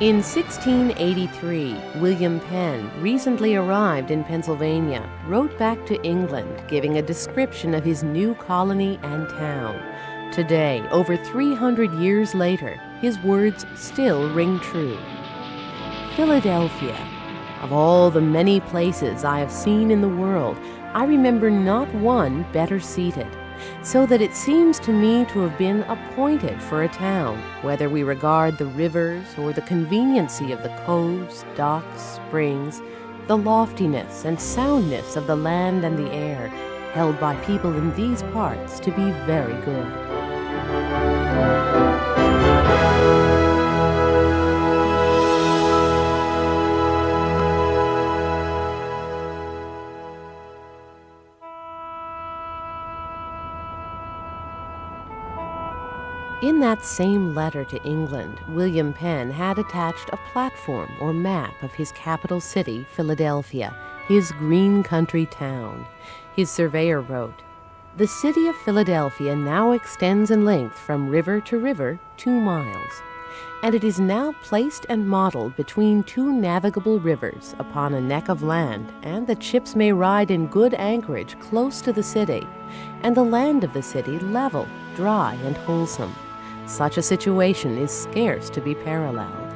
In 1683, William Penn, recently arrived in Pennsylvania, wrote back to England giving a description of his new colony and town. Today, over 300 years later, his words still ring true. Philadelphia. Of all the many places I have seen in the world, I remember not one better seated, so that it seems to me to have been appointed for a town, whether we regard the rivers or the conveniency of the coves, docks, springs, the loftiness and soundness of the land and the air, held by people in these parts to be very good. In that same letter to England, William Penn had attached a platform or map of his capital city, Philadelphia, his green country town. His surveyor wrote, "The city of Philadelphia now extends in length from river to river 2 miles, and it is now placed and modeled between 2 navigable rivers upon a neck of land, and that ships may ride in good anchorage close to the city, and the land of the city level, dry, and wholesome. Such a situation is scarce to be paralleled."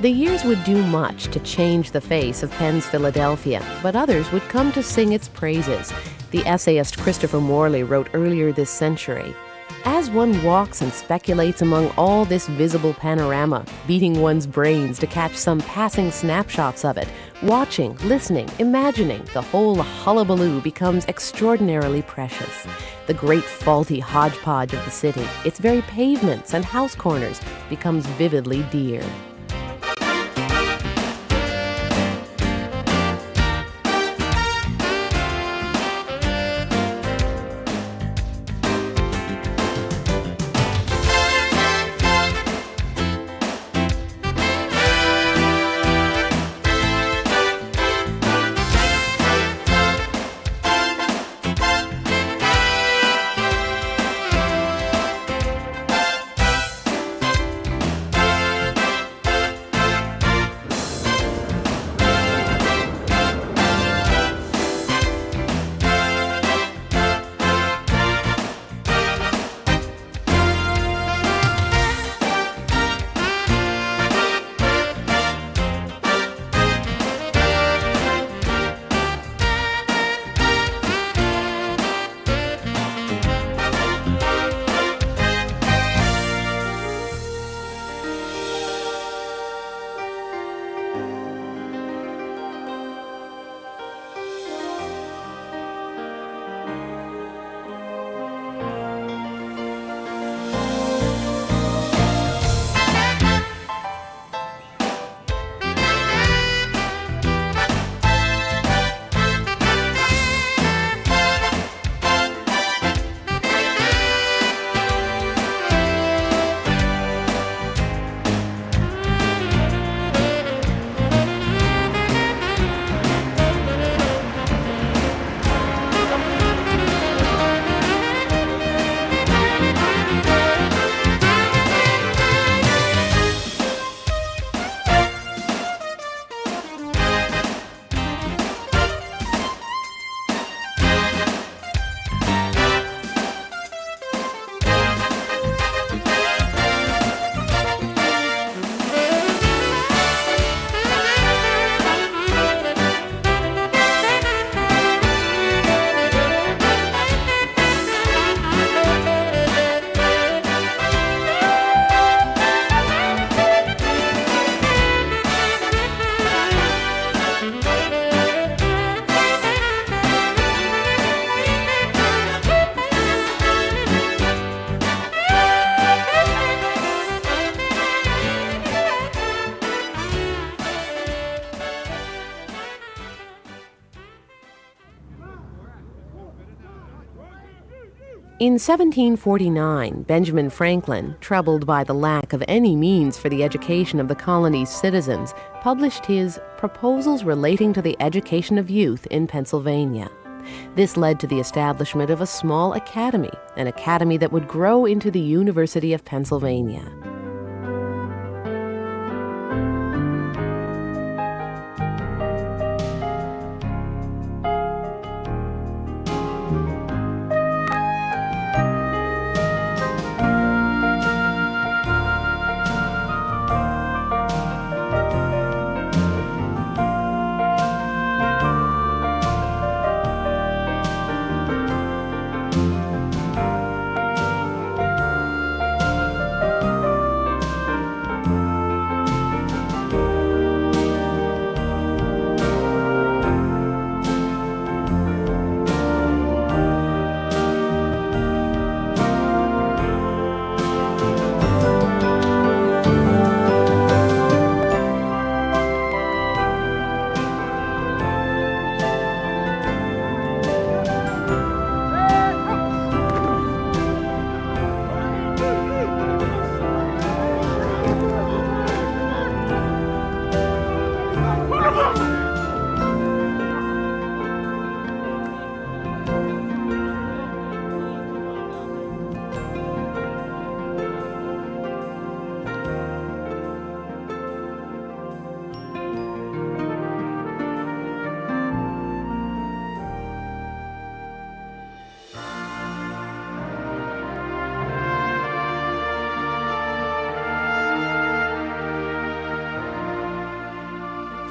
The years would do much to change the face of Penn's Philadelphia, but others would come to sing its praises. The essayist Christopher Morley wrote earlier this century, As one walks and speculates among all this visible panorama, beating one's brains to catch some passing snapshots of it, watching, listening, imagining, the whole hullabaloo becomes extraordinarily precious. The great faulty hodgepodge of the city, its very pavements and house corners, becomes vividly dear. In 1749, Benjamin Franklin, troubled by the lack of any means for the education of the colony's citizens, published his Proposals Relating to the Education of Youth in Pennsylvania. This led to the establishment of a small academy, an academy that would grow into the University of Pennsylvania.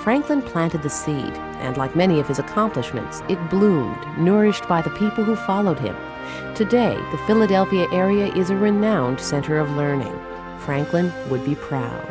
Franklin planted the seed, and like many of his accomplishments, it bloomed, nourished by the people who followed him. Today, the Philadelphia area is a renowned center of learning. Franklin would be proud.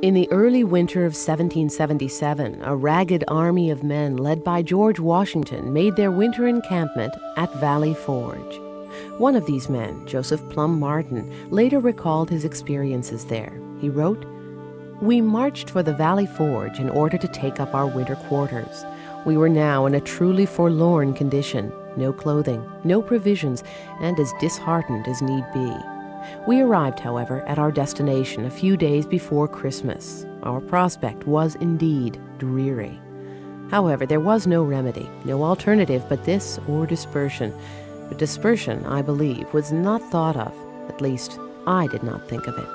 In the early winter of 1777, a ragged army of men led by George Washington made their winter encampment at Valley Forge. One of these men, Joseph Plum Martin, later recalled his experiences there. He wrote, "We marched for the Valley Forge in order to take up our winter quarters. We were now in a truly forlorn condition, no clothing, no provisions, and as disheartened as need be. We arrived, however, at our destination a few days before Christmas. Our prospect was indeed dreary. However, there was no remedy, no alternative but this or dispersion. But dispersion, I believe, was not thought of. At least, I did not think of it."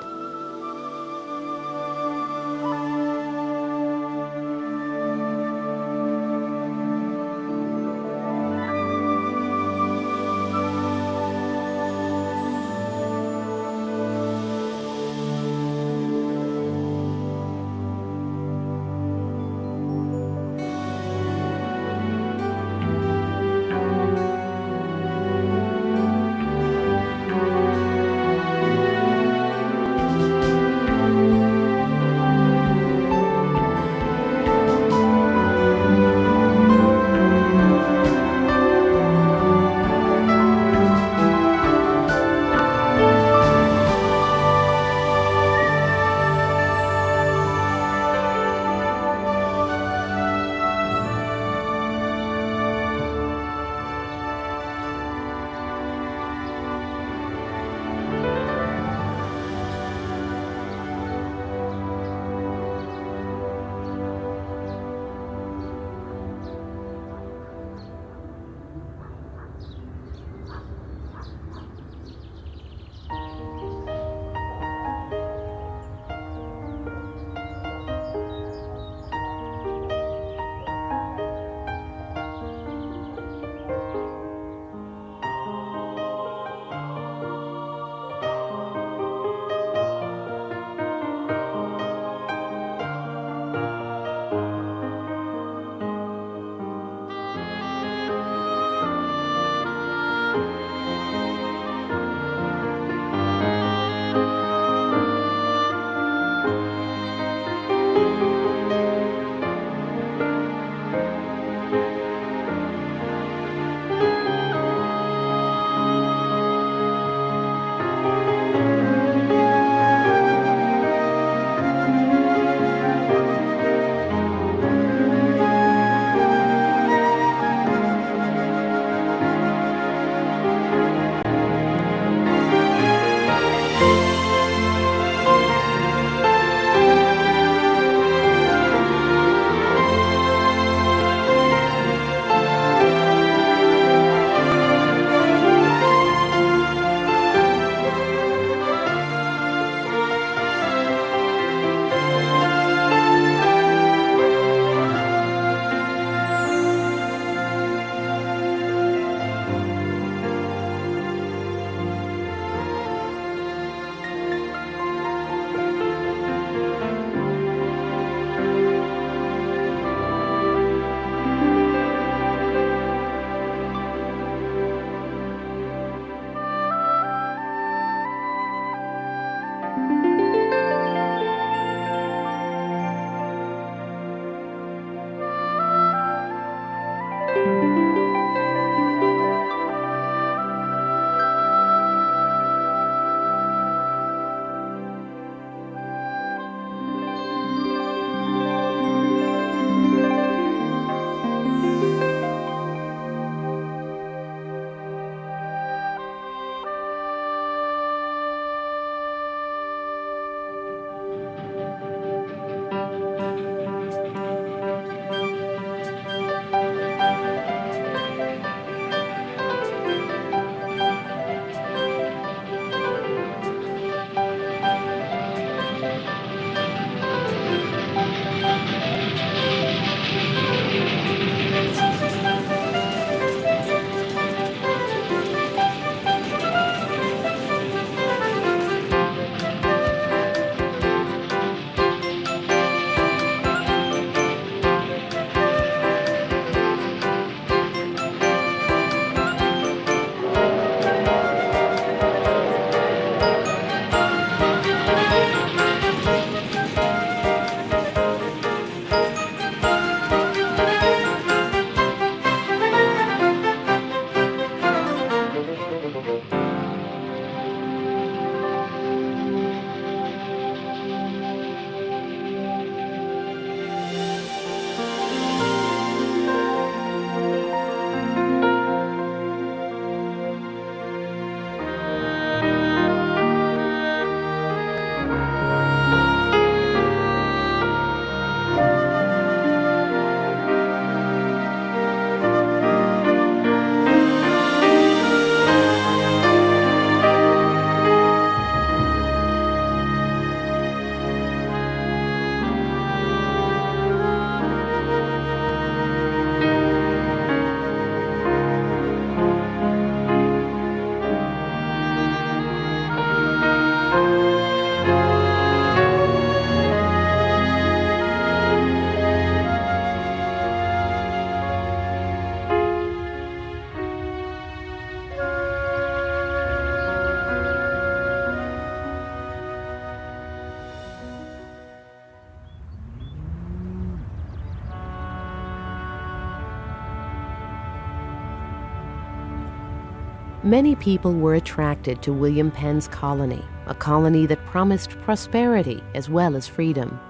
Many people were attracted to William Penn's colony, a colony that promised prosperity as well as freedom.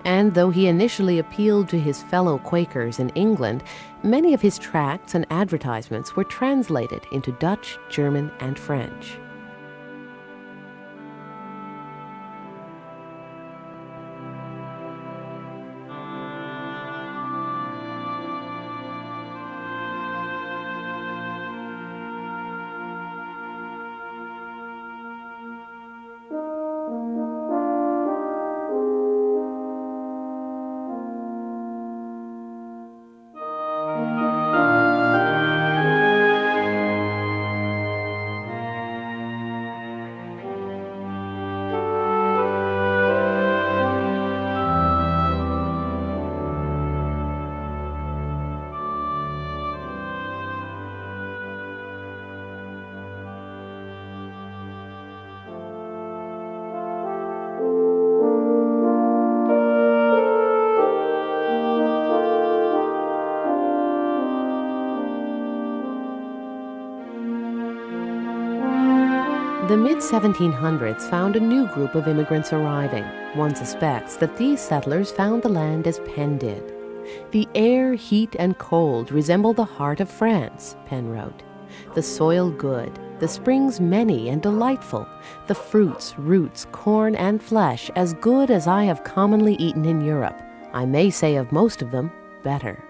And though he initially appealed to his fellow Quakers in England, many of his tracts and advertisements were translated into Dutch, German, and French. The mid-1700s found a new group of immigrants arriving. One suspects that these settlers found the land as Penn did. The air, heat, and cold resemble the heart of France, Penn wrote. The soil good, the springs many and delightful, the fruits, roots, corn, and flesh as good as I have commonly eaten in Europe. I may say of most of them, better.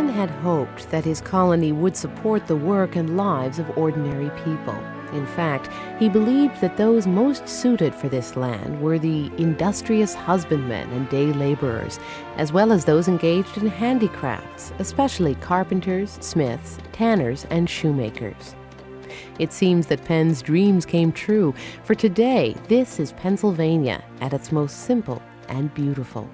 Penn had hoped that his colony would support the work and lives of ordinary people. In fact, he believed that those most suited for this land were the industrious husbandmen and day laborers, as well as those engaged in handicrafts, especially carpenters, smiths, tanners, and shoemakers. It seems that Penn's dreams came true, for today this is Pennsylvania at its most simple and beautiful.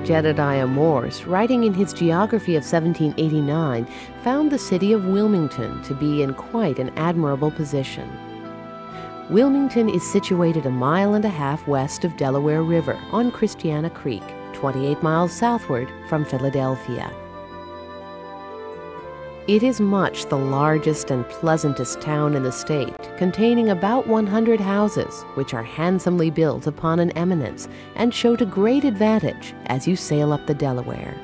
Jedediah Morse, writing in his geography of 1789, found the city of Wilmington to be in quite an admirable position. Wilmington is situated 1.5 miles west of Delaware River on Christiana Creek, 28 miles southward from Philadelphia. It is much the largest and pleasantest town in the state, containing about 100 houses, which are handsomely built upon an eminence and show to great advantage as you sail up the Delaware.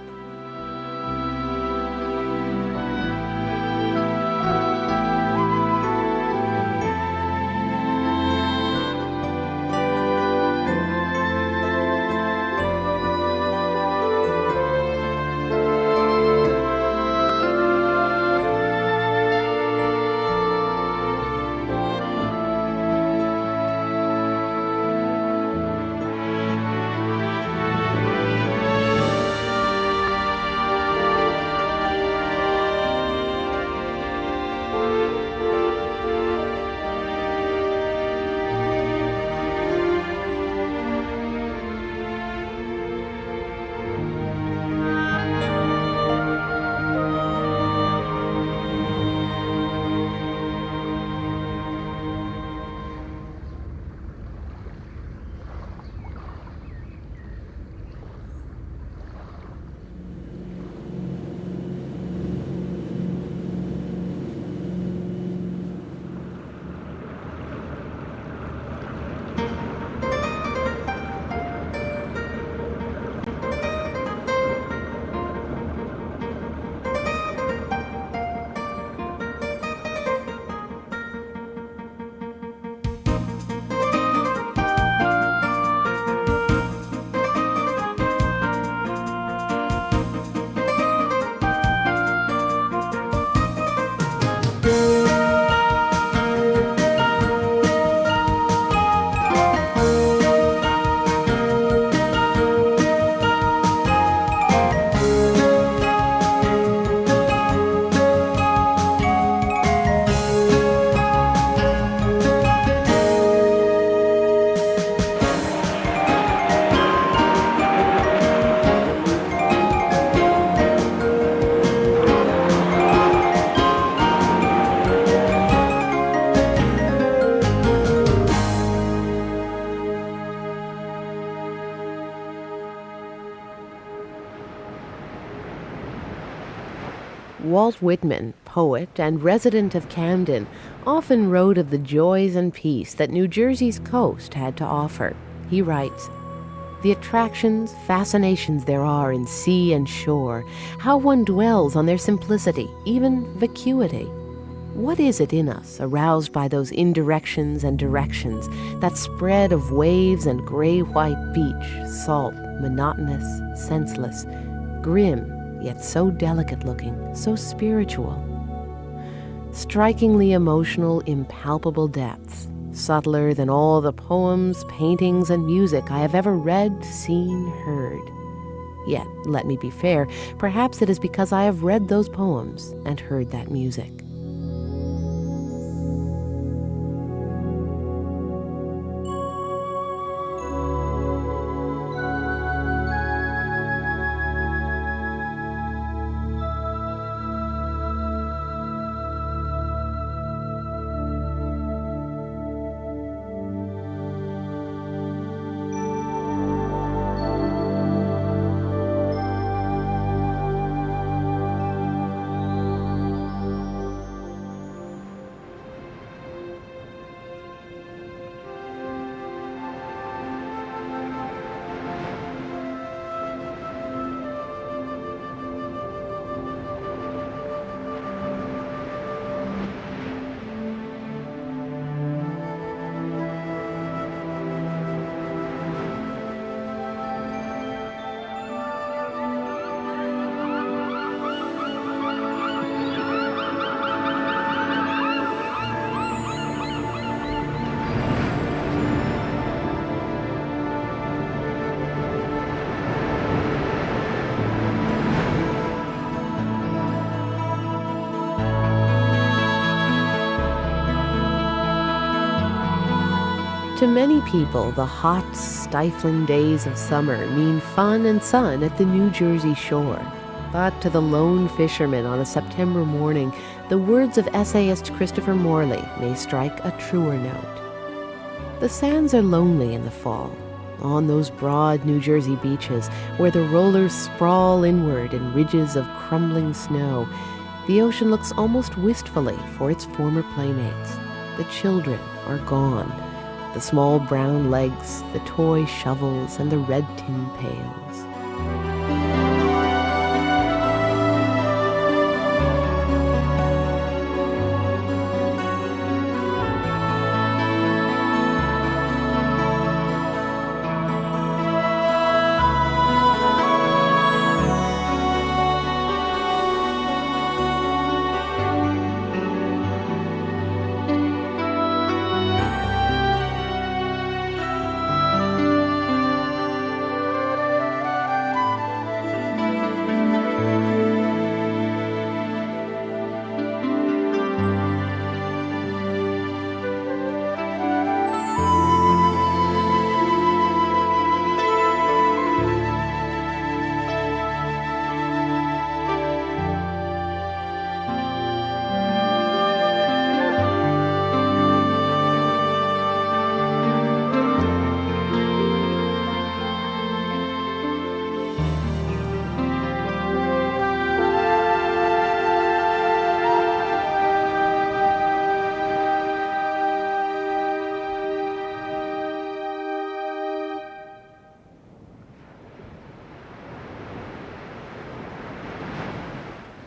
Walt Whitman, poet and resident of Camden, often wrote of the joys and peace that New Jersey's coast had to offer. He writes, "The attractions, fascinations there are in sea and shore, how one dwells on their simplicity, even vacuity. What is it in us, aroused by those indirections and directions, that spread of waves and gray-white beach, salt, monotonous, senseless, grim, yet so delicate-looking, so spiritual. Strikingly emotional, impalpable depths, subtler than all the poems, paintings, and music I have ever read, seen, heard. Yet, let me be fair, perhaps it is because I have read those poems and heard that music. To many people, the hot, stifling days of summer mean fun and sun at the New Jersey shore. But to the lone fisherman on a September morning, the words of essayist Christopher Morley may strike a truer note. The sands are lonely in the fall. On those broad New Jersey beaches, where the rollers sprawl inward in ridges of crumbling snow, the ocean looks almost wistfully for its former playmates. The children are gone. The small brown legs, the toy shovels, and the red tin pails.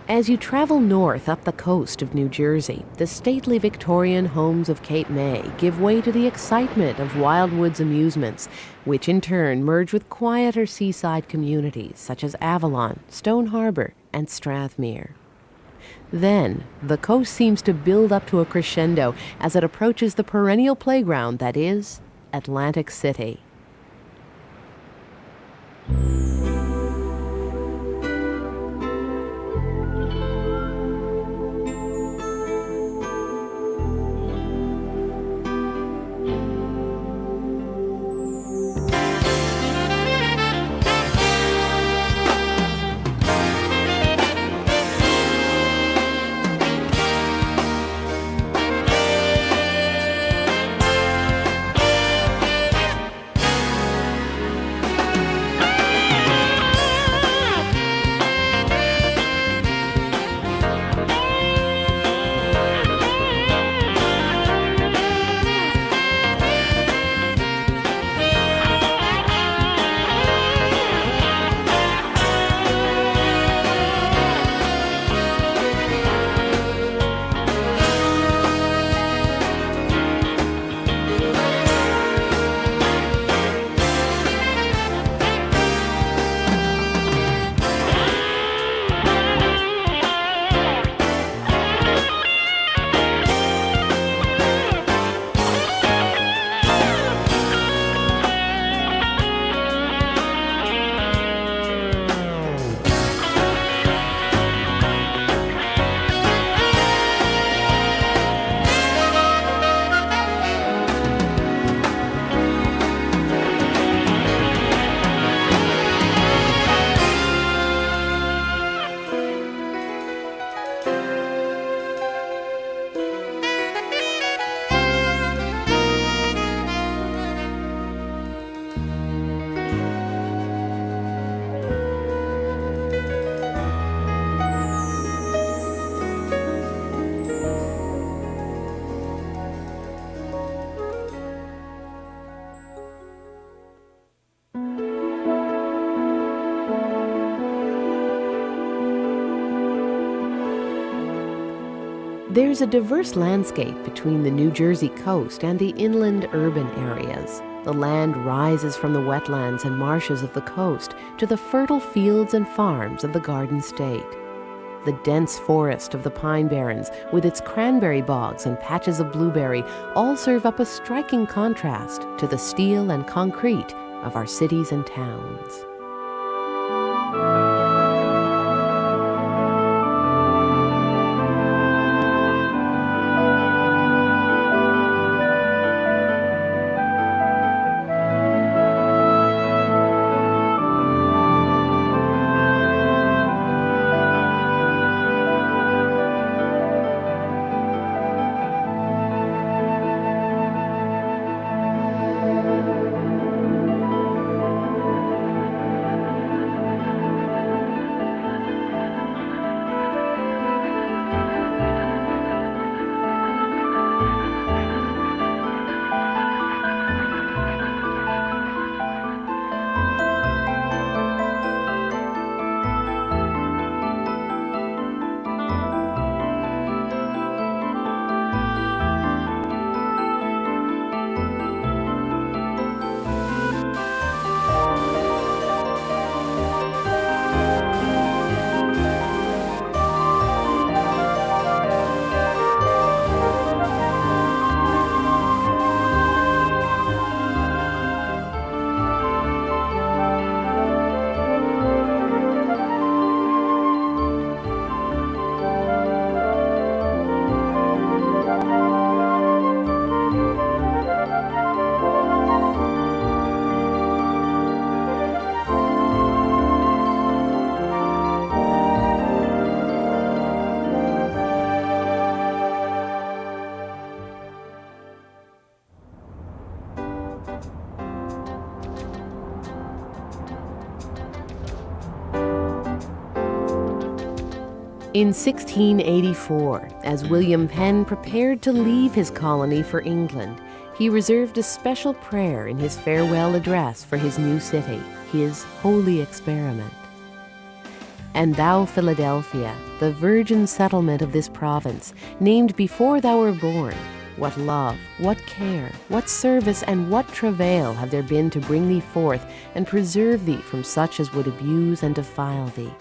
As you travel north up the coast of New Jersey, the stately Victorian homes of Cape May give way to the excitement of Wildwood's amusements, which in turn merge with quieter seaside communities such as Avalon, Stone Harbor, and Strathmere. Then, the coast seems to build up to a crescendo as it approaches the perennial playground that is Atlantic City. There's a diverse landscape between the New Jersey coast and the inland urban areas. The land rises from the wetlands and marshes of the coast to the fertile fields and farms of the Garden State. The dense forest of the Pine Barrens, with its cranberry bogs and patches of blueberry, all serve up a striking contrast to the steel and concrete of our cities and towns. In 1684, as William Penn prepared to leave his colony for England, he reserved a special prayer in his farewell address for his new city, his holy experiment. And thou, Philadelphia, the virgin settlement of this province, named before thou were born, what love, what care, what service, and what travail have there been to bring thee forth and preserve thee from such as would abuse and defile thee.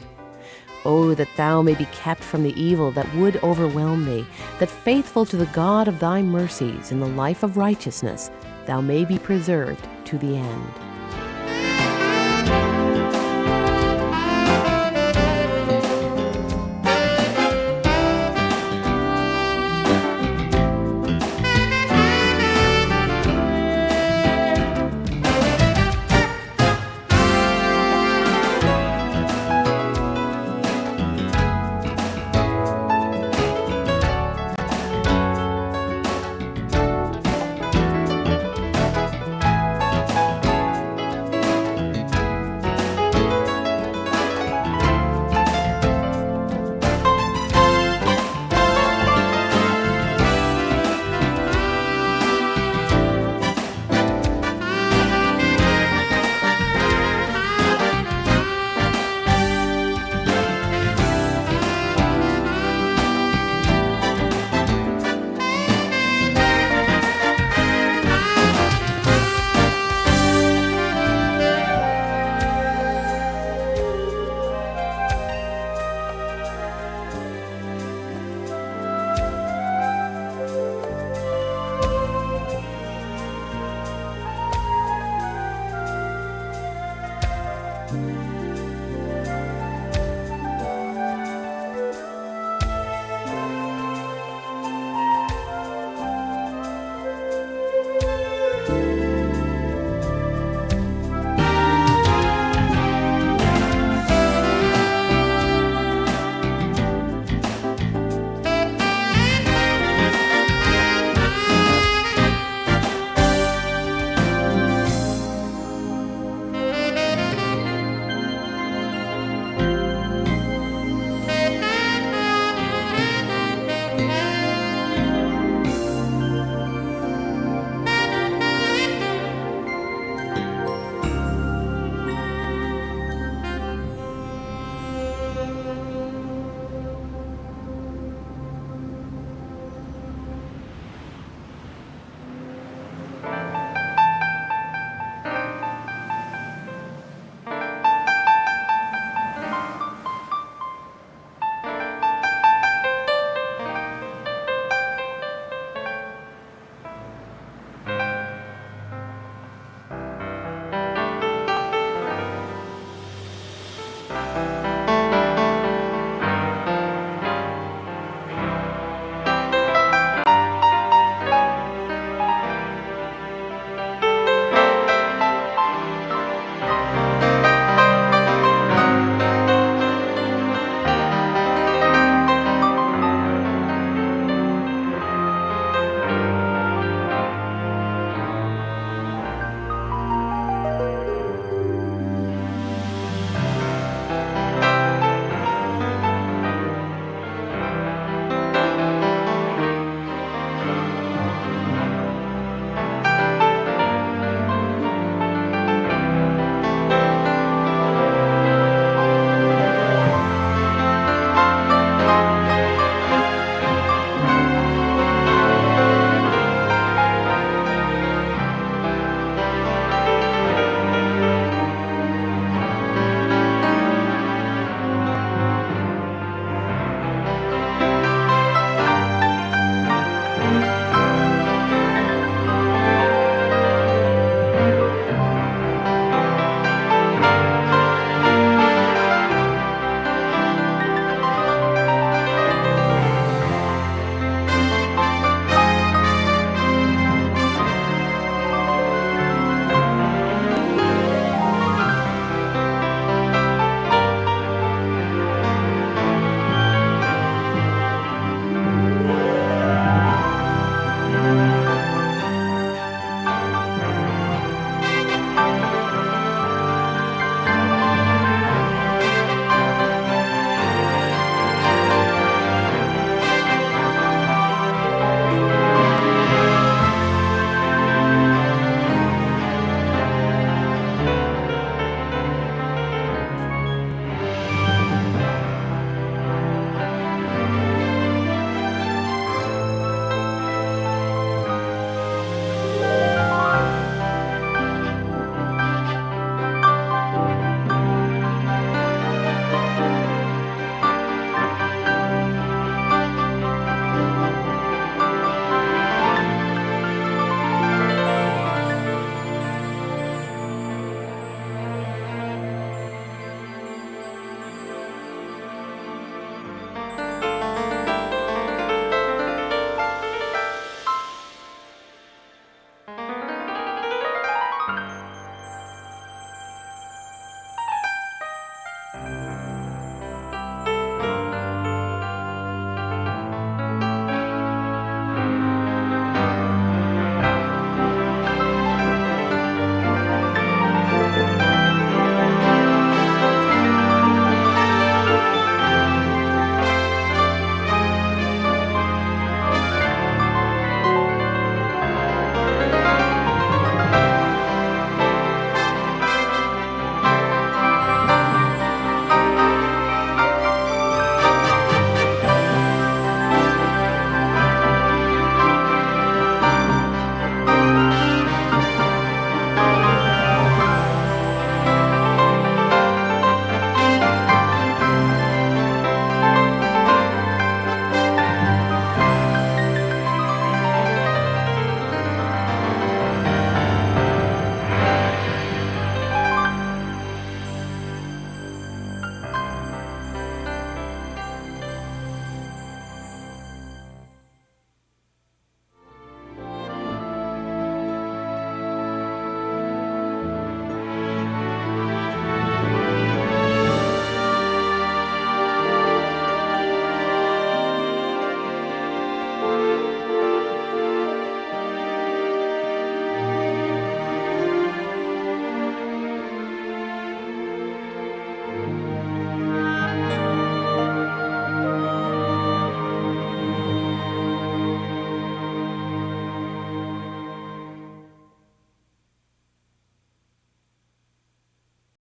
Oh, that thou may be kept from the evil that would overwhelm thee, that faithful to the God of thy mercies in the life of righteousness, thou may be preserved to the end.